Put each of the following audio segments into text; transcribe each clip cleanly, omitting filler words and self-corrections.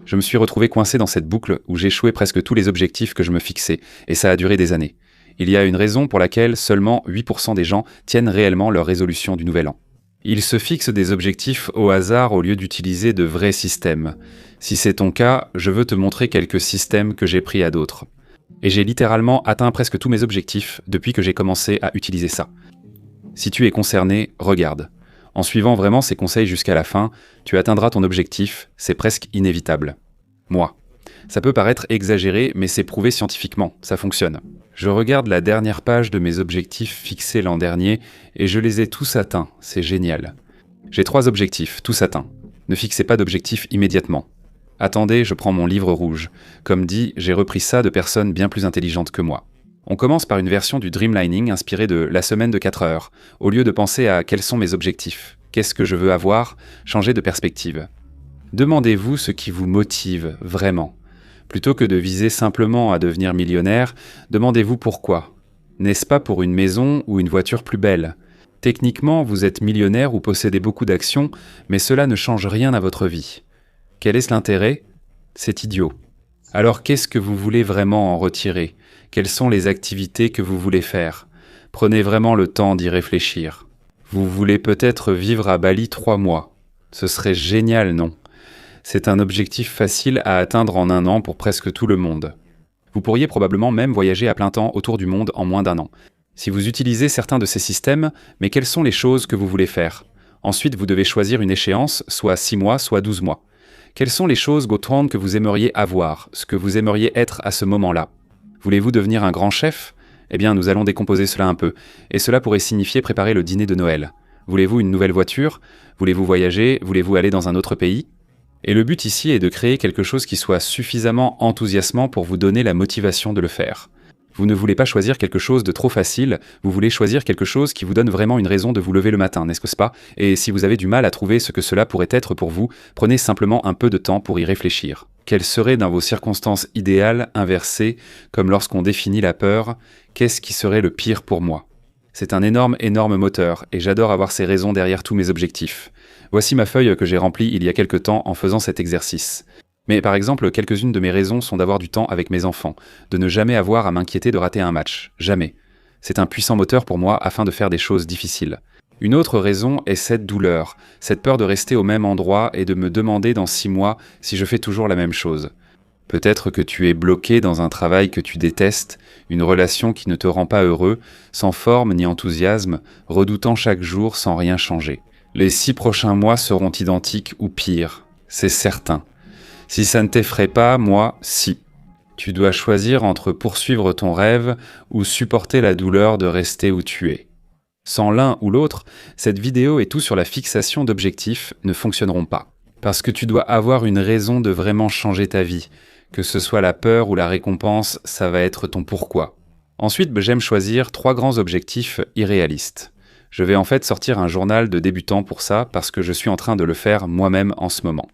Je me suis retrouvé coincé dans cette boucle où j'échouais presque tous les objectifs que je me fixais, et ça a duré des années. Il y a une raison pour laquelle seulement 8% des gens tiennent réellement leur résolution du nouvel an. Ils se fixent des objectifs au hasard au lieu d'utiliser de vrais systèmes. Si c'est ton cas, je veux te montrer quelques systèmes que j'ai pris à d'autres. Et j'ai littéralement atteint presque tous mes objectifs depuis que j'ai commencé à utiliser ça. Si tu es concerné, regarde. En suivant vraiment ces conseils jusqu'à la fin, tu atteindras ton objectif, c'est presque inévitable. Moi. Ça peut paraître exagéré, mais c'est prouvé scientifiquement, ça fonctionne. Je regarde la dernière page de mes objectifs fixés l'an dernier et je les ai tous atteints, c'est génial. J'ai 3 objectifs, tous atteints. Ne fixez pas d'objectifs immédiatement. Attendez, je prends mon livre rouge. Comme dit, j'ai repris ça de personnes bien plus intelligentes que moi. On commence par une version du Dreamlining inspirée de la semaine de 4 heures. Au lieu de penser à quels sont mes objectifs, qu'est-ce que je veux avoir, changez de perspective. Demandez-vous ce qui vous motive vraiment. Plutôt que de viser simplement à devenir millionnaire, demandez-vous pourquoi. N'est-ce pas pour une maison ou une voiture plus belle ? Techniquement, vous êtes millionnaire ou possédez beaucoup d'actions, mais cela ne change rien à votre vie. Quel est l'intérêt ? C'est idiot. Alors qu'est-ce que vous voulez vraiment en retirer ? Quelles sont les activités que vous voulez faire ? Prenez vraiment le temps d'y réfléchir. Vous voulez peut-être vivre à Bali 3 mois. Ce serait génial, non ? C'est un objectif facile à atteindre en 1 an pour presque tout le monde. Vous pourriez probablement même voyager à plein temps autour du monde en moins d'1 an. Si vous utilisez certains de ces systèmes, mais quelles sont les choses que vous voulez faire ? Ensuite, vous devez choisir une échéance, soit 6 mois, soit 12 mois. Quelles sont les choses Gotrand que vous aimeriez avoir, ce que vous aimeriez être à ce moment-là ? Voulez-vous devenir un grand chef ? Eh bien, nous allons décomposer cela un peu, et cela pourrait signifier préparer le dîner de Noël. Voulez-vous une nouvelle voiture ? Voulez-vous voyager ? Voulez-vous aller dans un autre pays ? Et le but ici est de créer quelque chose qui soit suffisamment enthousiasmant pour vous donner la motivation de le faire. Vous ne voulez pas choisir quelque chose de trop facile, vous voulez choisir quelque chose qui vous donne vraiment une raison de vous lever le matin, n'est-ce pas ? Et si vous avez du mal à trouver ce que cela pourrait être pour vous, prenez simplement un peu de temps pour y réfléchir. Quelles seraient dans vos circonstances idéales, inversées, comme lorsqu'on définit la peur, qu'est-ce qui serait le pire pour moi ? C'est un énorme moteur, et j'adore avoir ces raisons derrière tous mes objectifs. Voici ma feuille que j'ai remplie il y a quelque temps en faisant cet exercice. Mais par exemple, quelques-unes de mes raisons sont d'avoir du temps avec mes enfants, de ne jamais avoir à m'inquiéter de rater un match, jamais. C'est un puissant moteur pour moi afin de faire des choses difficiles. Une autre raison est cette douleur, cette peur de rester au même endroit et de me demander dans 6 mois si je fais toujours la même chose. Peut-être que tu es bloqué dans un travail que tu détestes, une relation qui ne te rend pas heureux, sans forme ni enthousiasme, redoutant chaque jour sans rien changer. Les 6 prochains mois seront identiques ou pires, c'est certain. Si ça ne t'effraie pas, moi, si. Tu dois choisir entre poursuivre ton rêve ou supporter la douleur de rester où tu es. Sans l'un ou l'autre, cette vidéo et tout sur la fixation d'objectifs ne fonctionneront pas. Parce que tu dois avoir une raison de vraiment changer ta vie. Que ce soit la peur ou la récompense, ça va être ton pourquoi. Ensuite, j'aime choisir 3 grands objectifs irréalistes. Je vais en fait sortir un journal de débutant pour ça parce que je suis en train de le faire moi-même en ce moment.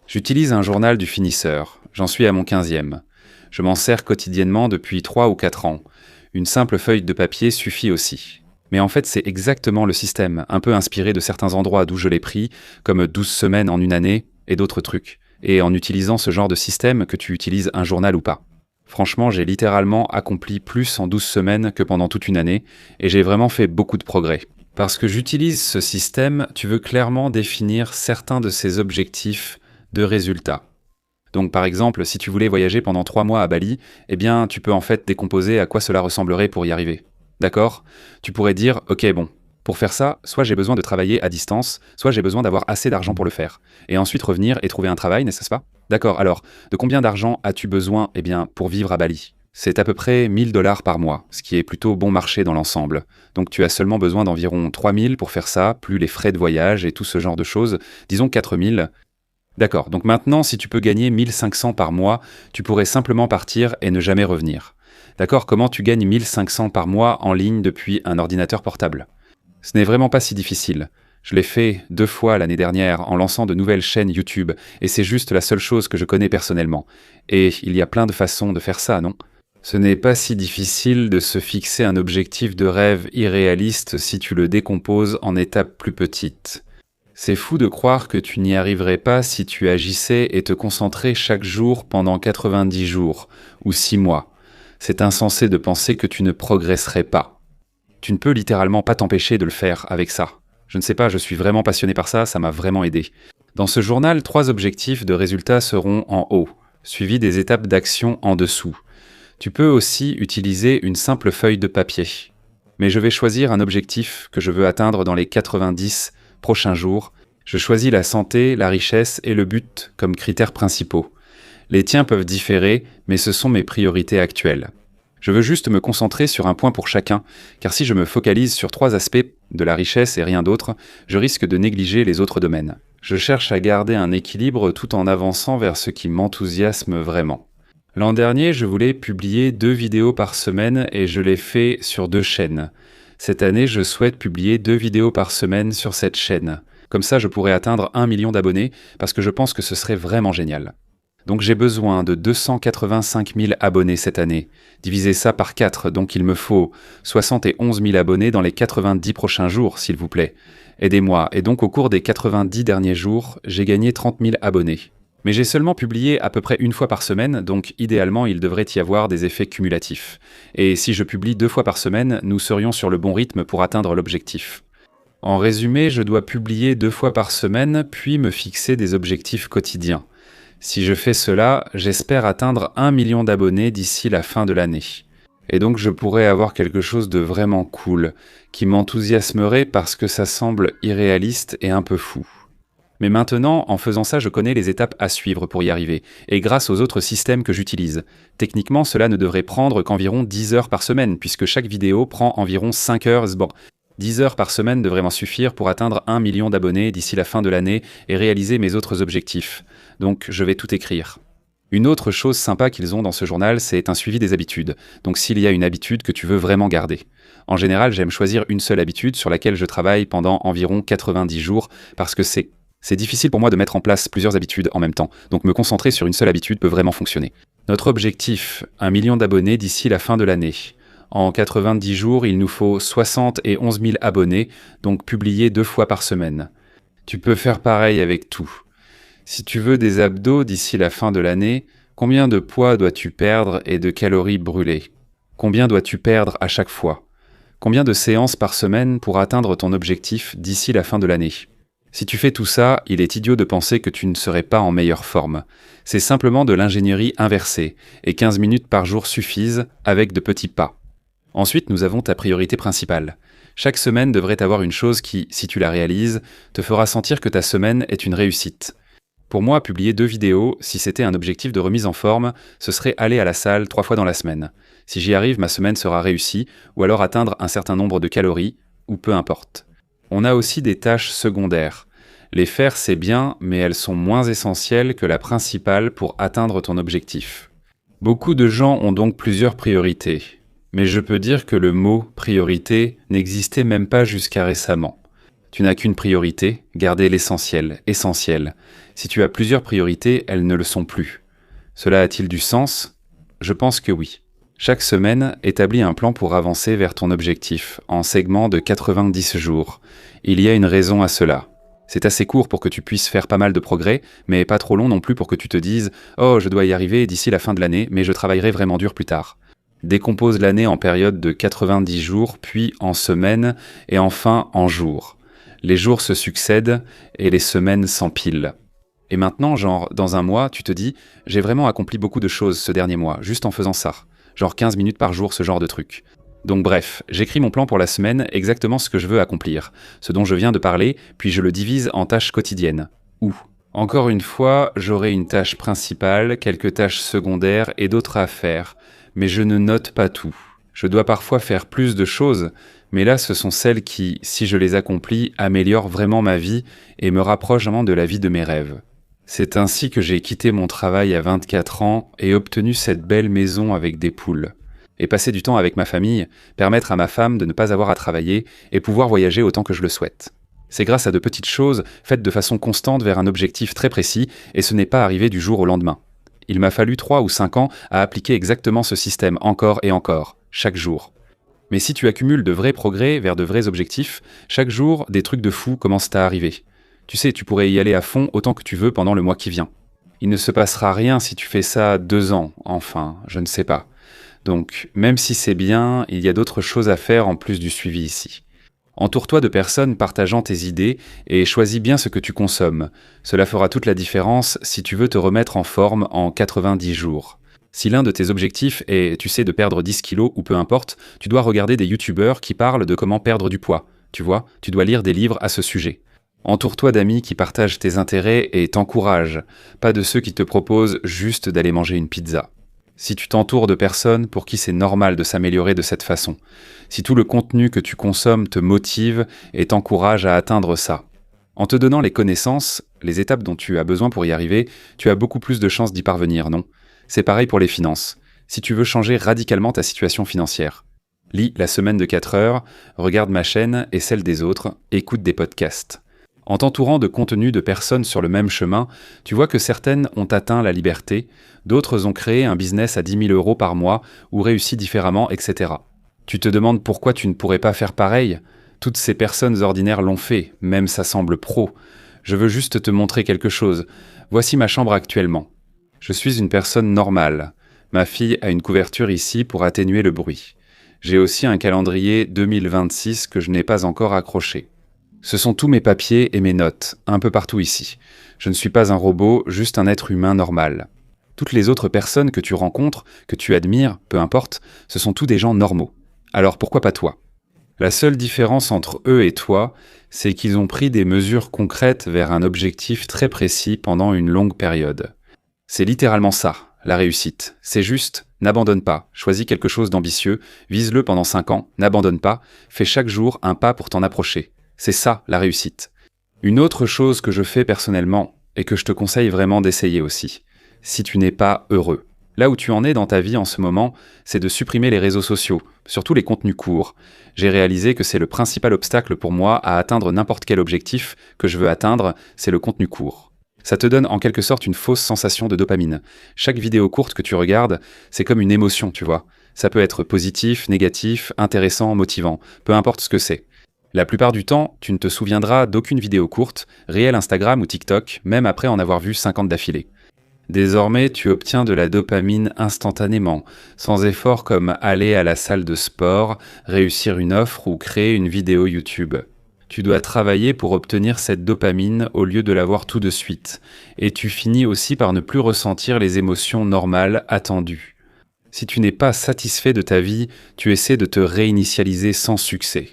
J'utilise un journal du finisseur, j'en suis à mon 15e. Je m'en sers quotidiennement depuis 3 ou 4 ans. Une simple feuille de papier suffit aussi. Mais en fait, c'est exactement le système, un peu inspiré de certains endroits d'où je l'ai pris, comme 12 semaines en une année et d'autres trucs. Et en utilisant ce genre de système, que tu utilises un journal ou pas. Franchement, j'ai littéralement accompli plus en 12 semaines que pendant toute une année, et j'ai vraiment fait beaucoup de progrès. Parce que j'utilise ce système, tu veux clairement définir certains de ces objectifs de résultats. Donc par exemple, si tu voulais voyager pendant 3 mois à Bali, eh bien tu peux en fait décomposer à quoi cela ressemblerait pour y arriver. D'accord ? Tu pourrais dire, ok bon, pour faire ça, soit j'ai besoin de travailler à distance, soit j'ai besoin d'avoir assez d'argent pour le faire. Et ensuite revenir et trouver un travail, n'est-ce pas ? D'accord, alors, de combien d'argent as-tu besoin, eh bien, pour vivre à Bali ? C'est à peu près 1 000 $ par mois, ce qui est plutôt bon marché dans l'ensemble. Donc tu as seulement besoin d'environ 3 000 pour faire ça, plus les frais de voyage et tout ce genre de choses, disons 4 000. D'accord, donc maintenant, si tu peux gagner 1 500 par mois, tu pourrais simplement partir et ne jamais revenir. D'accord, comment tu gagnes 1 500 par mois en ligne depuis un ordinateur portable ? Ce n'est vraiment pas si difficile. Je l'ai fait 2 fois l'année dernière en lançant de nouvelles chaînes YouTube, et c'est juste la seule chose que je connais personnellement. Et il y a plein de façons de faire ça, non ? Ce n'est pas si difficile de se fixer un objectif de rêve irréaliste si tu le décomposes en étapes plus petites. C'est fou de croire que tu n'y arriverais pas si tu agissais et te concentrais chaque jour pendant 90 jours ou 6 mois. C'est insensé de penser que tu ne progresserais pas. Tu ne peux littéralement pas t'empêcher de le faire avec ça. Je ne sais pas, je suis vraiment passionné par ça, ça m'a vraiment aidé. Dans ce journal, 3 objectifs de résultats seront en haut, suivis des étapes d'action en dessous. Tu peux aussi utiliser une simple feuille de papier. Mais je vais choisir un objectif que je veux atteindre dans les 90 prochains jours. Je choisis la santé, la richesse et le but comme critères principaux. Les tiens peuvent différer, mais ce sont mes priorités actuelles. Je veux juste me concentrer sur un point pour chacun, car si je me focalise sur 3 aspects de la richesse et rien d'autre, je risque de négliger les autres domaines. Je cherche à garder un équilibre tout en avançant vers ce qui m'enthousiasme vraiment. L'an dernier, je voulais publier 2 vidéos par semaine et je l'ai fait sur 2 chaînes. Cette année, je souhaite publier 2 vidéos par semaine sur cette chaîne. Comme ça, je pourrais atteindre 1 million d'abonnés parce que je pense que ce serait vraiment génial. Donc j'ai besoin de 285 000 abonnés cette année. Divisez ça par 4, donc il me faut 71 000 abonnés dans les 90 prochains jours, s'il vous plaît. Aidez-moi, et donc au cours des 90 derniers jours, j'ai gagné 30 000 abonnés. Mais j'ai seulement publié à peu près 1 fois par semaine, donc idéalement il devrait y avoir des effets cumulatifs. Et si je publie 2 fois par semaine, nous serions sur le bon rythme pour atteindre l'objectif. En résumé, je dois publier 2 fois par semaine, puis me fixer des objectifs quotidiens. Si je fais cela, j'espère atteindre 1 million d'abonnés d'ici la fin de l'année. Et donc je pourrais avoir quelque chose de vraiment cool, qui m'enthousiasmerait parce que ça semble irréaliste et un peu fou. Mais maintenant, en faisant ça, je connais les étapes à suivre pour y arriver, et grâce aux autres systèmes que j'utilise. Techniquement, cela ne devrait prendre qu'environ 10 heures par semaine, puisque chaque vidéo prend environ 5 heures. Bon, 10 heures par semaine devrait m'en suffire pour atteindre 1 million d'abonnés d'ici la fin de l'année et réaliser mes autres objectifs. Donc, je vais tout écrire. Une autre chose sympa qu'ils ont dans ce journal, c'est un suivi des habitudes. Donc s'il y a une habitude que tu veux vraiment garder. En général, j'aime choisir une seule habitude sur laquelle je travaille pendant environ 90 jours, parce que c'est difficile pour moi de mettre en place plusieurs habitudes en même temps, donc me concentrer sur une seule habitude peut vraiment fonctionner. Notre objectif, 1 million d'abonnés d'ici la fin de l'année. En 90 jours, il nous faut 71 000 abonnés, donc publier 2 fois par semaine. Tu peux faire pareil avec tout. Si tu veux des abdos d'ici la fin de l'année, combien de poids dois-tu perdre et de calories brûlées? Combien dois-tu perdre à chaque fois? Combien de séances par semaine pour atteindre ton objectif d'ici la fin de l'année? Si tu fais tout ça, il est idiot de penser que tu ne serais pas en meilleure forme. C'est simplement de l'ingénierie inversée, et 15 minutes par jour suffisent avec de petits pas. Ensuite, nous avons ta priorité principale. Chaque semaine devrait avoir une chose qui, si tu la réalises, te fera sentir que ta semaine est une réussite. Pour moi, publier 2 vidéos, si c'était un objectif de remise en forme, ce serait aller à la salle 3 fois dans la semaine. Si j'y arrive, ma semaine sera réussie, ou alors atteindre un certain nombre de calories, ou peu importe. On a aussi des tâches secondaires. Les faire, c'est bien, mais elles sont moins essentielles que la principale pour atteindre ton objectif. Beaucoup de gens ont donc plusieurs priorités. Mais je peux dire que le mot « priorité » n'existait même pas jusqu'à récemment. Tu n'as qu'une priorité, garder l'essentiel, essentiel. Si tu as plusieurs priorités, elles ne le sont plus. Cela a-t-il du sens? Je pense que oui. Chaque semaine, établis un plan pour avancer vers ton objectif, en segments de 90 jours. Il y a une raison à cela. C'est assez court pour que tu puisses faire pas mal de progrès, mais pas trop long non plus pour que tu te dises « Oh, je dois y arriver d'ici la fin de l'année, mais je travaillerai vraiment dur plus tard ». Décompose l'année en périodes de 90 jours, puis en semaines, et enfin en jours. Les jours se succèdent, et les semaines s'empilent. Et maintenant, genre, dans un mois, tu te dis « J'ai vraiment accompli beaucoup de choses ce dernier mois, juste en faisant ça. » Genre 15 minutes par jour, ce genre de truc. Donc bref, j'écris mon plan pour la semaine, exactement ce que je veux accomplir, ce dont je viens de parler, puis je le divise en tâches quotidiennes. Ou, encore une fois, j'aurai une tâche principale, quelques tâches secondaires et d'autres à faire. Mais je ne note pas tout. Je dois parfois faire plus de choses, mais là ce sont celles qui, si je les accomplis, améliorent vraiment ma vie et me rapprochent vraiment de la vie de mes rêves. C'est ainsi que j'ai quitté mon travail à 24 ans et obtenu cette belle maison avec des poules. Et passer du temps avec ma famille, permettre à ma femme de ne pas avoir à travailler et pouvoir voyager autant que je le souhaite. C'est grâce à de petites choses faites de façon constante vers un objectif très précis et ce n'est pas arrivé du jour au lendemain. il m'a fallu 3 ou 5 ans à appliquer exactement ce système encore et encore, chaque jour. Mais si tu accumules de vrais progrès vers de vrais objectifs, chaque jour, des trucs de fou commencent à arriver. Tu sais, tu pourrais y aller à fond autant que tu veux pendant le mois qui vient. Il ne se passera rien si tu fais ça 2 ans, enfin, je ne sais pas. Donc, même si c'est bien, il y a d'autres choses à faire en plus du suivi ici. Entoure-toi de personnes partageant tes idées et choisis bien ce que tu consommes. Cela fera toute la différence si tu veux te remettre en forme en 90 jours. Si l'un de tes objectifs est, tu sais, de perdre 10 kilos ou peu importe, tu dois regarder des youtubeurs qui parlent de comment perdre du poids. Tu vois, tu dois lire des livres à ce sujet. Entoure-toi d'amis qui partagent tes intérêts et t'encouragent, pas de ceux qui te proposent juste d'aller manger une pizza. Si tu t'entoures de personnes pour qui c'est normal de s'améliorer de cette façon, si tout le contenu que tu consommes te motive et t'encourage à atteindre ça. En te donnant les connaissances, les étapes dont tu as besoin pour y arriver, tu as beaucoup plus de chances d'y parvenir, non ? C'est pareil pour les finances. Si tu veux changer radicalement ta situation financière. Lis La Semaine de 4 heures, regarde ma chaîne et celle des autres, écoute des podcasts. En t'entourant de contenus de personnes sur le même chemin, tu vois que certaines ont atteint la liberté, d'autres ont créé un business à 10 000 € par mois ou réussi différemment, etc. Tu te demandes pourquoi tu ne pourrais pas faire pareil ? Toutes ces personnes ordinaires l'ont fait, même ça semble pro. Je veux juste te montrer quelque chose. Voici ma chambre actuellement. Je suis une personne normale. Ma fille a une couverture ici pour atténuer le bruit. J'ai aussi un calendrier 2026 que je n'ai pas encore accroché. Ce sont tous mes papiers et mes notes, un peu partout ici. Je ne suis pas un robot, juste un être humain normal. Toutes les autres personnes que tu rencontres, que tu admires, peu importe, ce sont tous des gens normaux. Alors pourquoi pas toi ? La seule différence entre eux et toi, c'est qu'ils ont pris des mesures concrètes vers un objectif très précis pendant une longue période. C'est littéralement ça, la réussite. C'est juste, n'abandonne pas, choisis quelque chose d'ambitieux, vise-le pendant 5 ans, n'abandonne pas, fais chaque jour un pas pour t'en approcher. C'est ça, la réussite. Une autre chose que je fais personnellement, et que je te conseille vraiment d'essayer aussi, si tu n'es pas heureux. Là où tu en es dans ta vie en ce moment, c'est de supprimer les réseaux sociaux, surtout les contenus courts. J'ai réalisé que c'est le principal obstacle pour moi à atteindre n'importe quel objectif que je veux atteindre, c'est le contenu court. Ça te donne en quelque sorte une fausse sensation de dopamine. Chaque vidéo courte que tu regardes, c'est comme une émotion, tu vois. Ça peut être positif, négatif, intéressant, motivant, peu importe ce que c'est. La plupart du temps, tu ne te souviendras d'aucune vidéo courte, réelle Instagram ou TikTok, même après en avoir vu 50 d'affilée. Désormais, tu obtiens de la dopamine instantanément, sans effort comme aller à la salle de sport, réussir une offre ou créer une vidéo YouTube. Tu dois travailler pour obtenir cette dopamine au lieu de l'avoir tout de suite, et tu finis aussi par ne plus ressentir les émotions normales attendues. Si tu n'es pas satisfait de ta vie, tu essaies de te réinitialiser sans succès.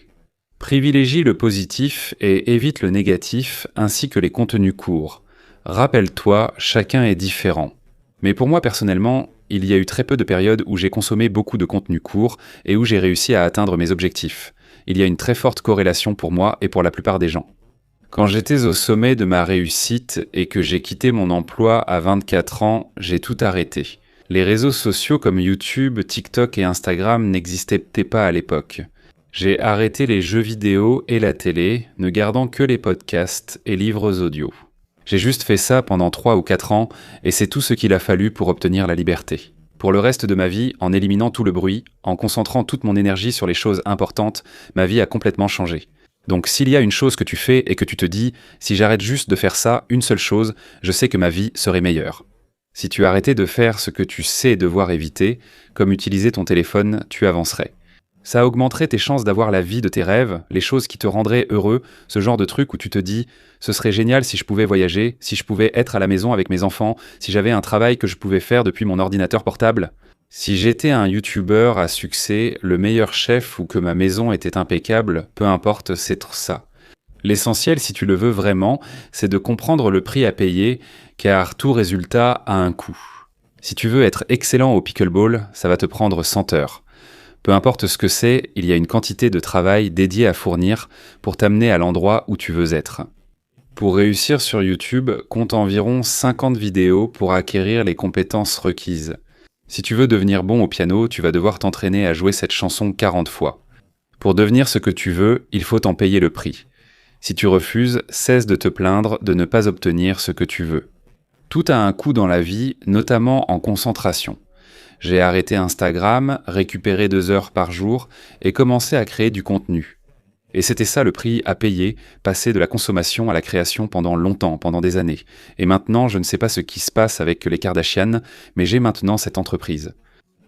Privilégie le positif et évite le négatif ainsi que les contenus courts. Rappelle-toi, chacun est différent. Mais pour moi personnellement, il y a eu très peu de périodes où j'ai consommé beaucoup de contenus courts et où j'ai réussi à atteindre mes objectifs. Il y a une très forte corrélation pour moi et pour la plupart des gens. Quand j'étais au sommet de ma réussite et que j'ai quitté mon emploi à 24 ans, j'ai tout arrêté. Les réseaux sociaux comme YouTube, TikTok et Instagram n'existaient pas à l'époque. J'ai arrêté les jeux vidéo et la télé, ne gardant que les podcasts et livres audio. J'ai juste fait ça pendant 3 ou 4 ans, et c'est tout ce qu'il a fallu pour obtenir la liberté. Pour le reste de ma vie, en éliminant tout le bruit, en concentrant toute mon énergie sur les choses importantes, ma vie a complètement changé. Donc s'il y a une chose que tu fais et que tu te dis « si j'arrête juste de faire ça, une seule chose, je sais que ma vie serait meilleure ». Si tu arrêtais de faire ce que tu sais devoir éviter, comme utiliser ton téléphone, tu avancerais. Ça augmenterait tes chances d'avoir la vie de tes rêves, les choses qui te rendraient heureux, ce genre de truc où tu te dis « ce serait génial si je pouvais voyager, si je pouvais être à la maison avec mes enfants, si j'avais un travail que je pouvais faire depuis mon ordinateur portable. Si j'étais un youtubeur à succès, le meilleur chef ou que ma maison était impeccable, peu importe, c'est ça. » L'essentiel, si tu le veux vraiment, c'est de comprendre le prix à payer, car tout résultat a un coût. Si tu veux être excellent au pickleball, ça va te prendre 100 heures. Peu importe ce que c'est, il y a une quantité de travail dédiée à fournir pour t'amener à l'endroit où tu veux être. Pour réussir sur YouTube, compte environ 50 vidéos pour acquérir les compétences requises. Si tu veux devenir bon au piano, tu vas devoir t'entraîner à jouer cette chanson 40 fois. Pour devenir ce que tu veux, il faut en payer le prix. Si tu refuses, cesse de te plaindre de ne pas obtenir ce que tu veux. Tout a un coût dans la vie, notamment en concentration. J'ai arrêté Instagram, récupéré 2 heures par jour et commencé à créer du contenu. Et c'était ça le prix à payer, passer de la consommation à la création pendant longtemps, pendant des années. Et maintenant, je ne sais pas ce qui se passe avec les Kardashian, mais j'ai maintenant cette entreprise.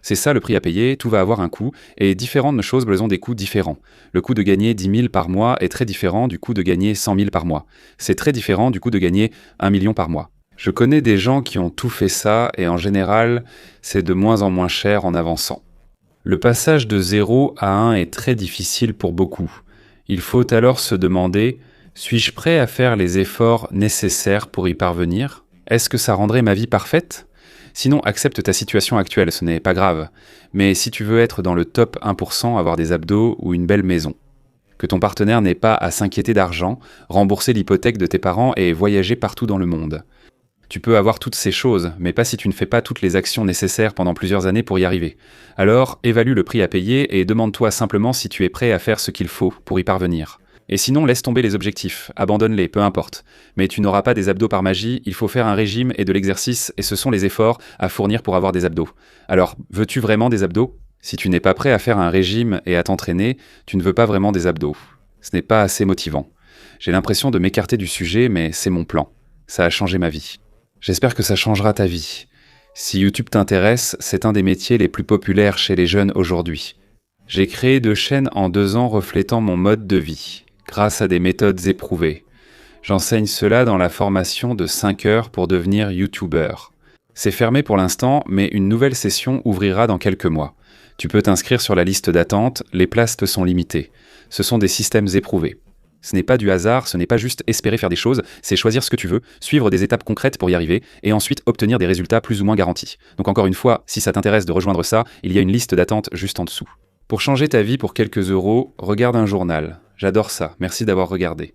C'est ça le prix à payer, tout va avoir un coût, et différentes choses ont des coûts différents. Le coût de gagner 10 000 par mois est très différent du coût de gagner 100 000 par mois. C'est très différent du coût de gagner 1 million par mois. Je connais des gens qui ont tout fait ça, et en général, c'est de moins en moins cher en avançant. Le passage de 0 à 1 est très difficile pour beaucoup. Il faut alors se demander, suis-je prêt à faire les efforts nécessaires pour y parvenir ? Est-ce que ça rendrait ma vie parfaite ? Sinon, accepte ta situation actuelle, ce n'est pas grave. Mais si tu veux être dans le top 1%, avoir des abdos ou une belle maison, que ton partenaire n'ait pas à s'inquiéter d'argent, rembourser l'hypothèque de tes parents et voyager partout dans le monde. Tu peux avoir toutes ces choses, mais pas si tu ne fais pas toutes les actions nécessaires pendant plusieurs années pour y arriver. Alors, évalue le prix à payer et demande-toi simplement si tu es prêt à faire ce qu'il faut pour y parvenir. Et sinon, laisse tomber les objectifs, abandonne-les, peu importe. Mais tu n'auras pas des abdos par magie, il faut faire un régime et de l'exercice, et ce sont les efforts à fournir pour avoir des abdos. Alors, veux-tu vraiment des abdos ? Si tu n'es pas prêt à faire un régime et à t'entraîner, tu ne veux pas vraiment des abdos. Ce n'est pas assez motivant. J'ai l'impression de m'écarter du sujet, mais c'est mon plan. Ça a changé ma vie. J'espère que ça changera ta vie. Si YouTube t'intéresse, c'est un des métiers les plus populaires chez les jeunes aujourd'hui. J'ai créé 2 chaînes en 2 ans reflétant mon mode de vie, grâce à des méthodes éprouvées. J'enseigne cela dans la formation de 5 heures pour devenir YouTuber. C'est fermé pour l'instant, mais une nouvelle session ouvrira dans quelques mois. Tu peux t'inscrire sur la liste d'attente, les places te sont limitées. Ce sont des systèmes éprouvés. Ce n'est pas du hasard, ce n'est pas juste espérer faire des choses, c'est choisir ce que tu veux, suivre des étapes concrètes pour y arriver, et ensuite obtenir des résultats plus ou moins garantis. Donc encore une fois, si ça t'intéresse de rejoindre ça, il y a une liste d'attente juste en dessous. Pour changer ta vie pour quelques euros, regarde un journal. J'adore ça, merci d'avoir regardé.